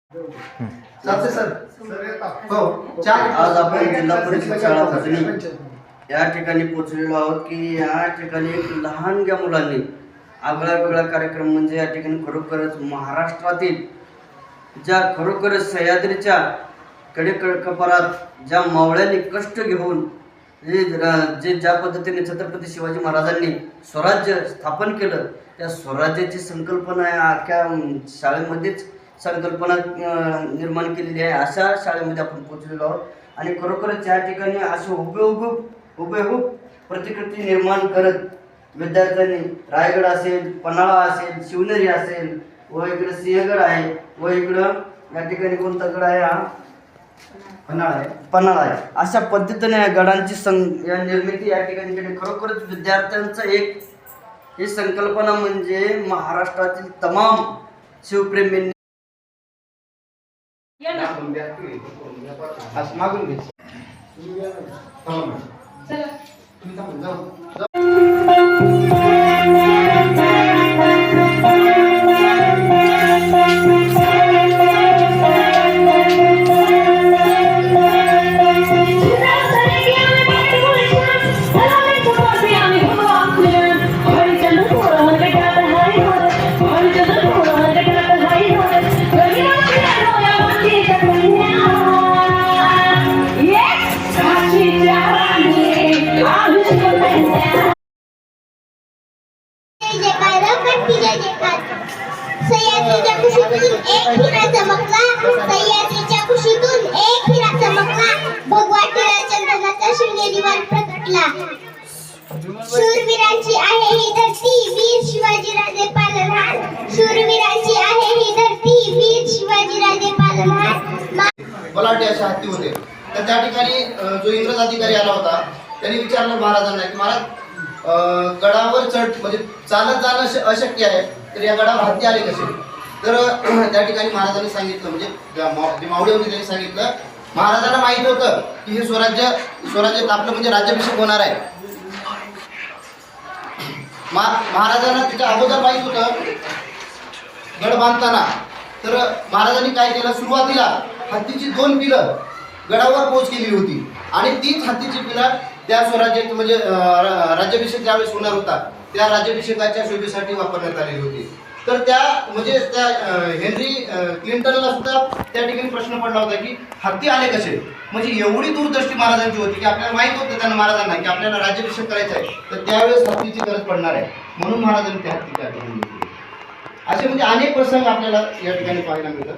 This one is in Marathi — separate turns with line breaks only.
आज आपण जिल्हा परिषद शाळा भजनी या ठिकाणी पोहोचलेलो आहोत की या ठिकाणी एक लहानग्या मुलांनी आगळा वेगळा कार्यक्रम म्हणजे या ठिकाणी खरोखरच महाराष्ट्रातील ज्या खरोखरच सह्याद्रीच्या कडेकपारात ज्या मावळ्यांनी कष्ट घेऊन जे ज्या पद्धतीने छत्रपती शिवाजी महाराजांनी स्वराज्य स्थापन केलं त्या स्वराज्याची संकल्पना या अख्ख्या शाळेमध्येच संकल्पना निर्माण केलेली आहे। अशा शाळेमध्ये आपण पोहोचलेलो आहोत आणि खरोखरच या ठिकाणी असे हुबेहूब प्रतिकृती निर्माण करत विद्यार्थ्यांनी रायगड असेल, पन्हाळा असेल, शिवनेरी असेल व इकडे सिंहगड आहे व इकडं या ठिकाणी कोणता गड आहे, हा पन्हाळा आहे। अशा पद्धतीने या गडांची या निर्मिती या ठिकाणी केली। खरोखरच विद्यार्थ्यांचं एक ही संकल्पना म्हणजे महाराष्ट्रातील तमाम शिवप्रेमींनी
सह्याद्रीच्या कुशीतून एक हिरा चमकला, भगवा टिळा चंदनाचा शिवनेरीवर प्रकटला। शूरवीरांची आहे ही धरती, वीर शिवाजीराजे पालनहार। शूरवीरांची आहे ही धरती, वीर शिवाजीराजे पालनहार।
बलाढ्य असे हत्ती होते। तर त्या ठिकाणी जो इंग्रज अधिकारी आला होता त्यांनी विचारलं महाराजांना की महाराज गडावर चढ म्हणजे चालत जाणं अशक्य आहे, तर या गडावर हत्ती आले कसे? तर त्या ठिकाणी महाराजांनी सांगितलं म्हणजे जे मावळे होते त्यांनी सांगितलं महाराजांना माहित होतं की हे स्वराज्यात आपलं म्हणजे राज्याभिषेक होणार आहे। महाराजांना त्याच्या अगोदर माहित होतं गड बांधताना। तर महाराजांनी काय केलं, सुरुवातीला हत्तीची 2 पिलं गडावर पोच केली होती आणि तीच हत्तीची पिलं त्या स्वराज्यात म्हणजे राज्याभिषेक ज्यावेळेस होणार होता त्या राज्याभिषेकाच्या शोभेसाठी वापरण्यात आलेली होती। तर त्या म्हणजे त्या हेनरी क्लिंटनला सुद्धा त्या ठिकाणी प्रश्न पडला होता की हत्ती आले कसे? म्हणजे एवढी दूरदृष्टी महाराजांची होती की आपल्याला माहित होतं त्यांना महाराजांना की आपल्याला राज्याभिषेक करायचा आहे, तर त्यावेळेस हत्तीची गरज पडणार आहे म्हणून महाराजांनी त्या हत्ती त्या ठिकाणी घेतली। असे म्हणजे अनेक प्रसंग आपल्याला या ठिकाणी पाहायला मिळतात।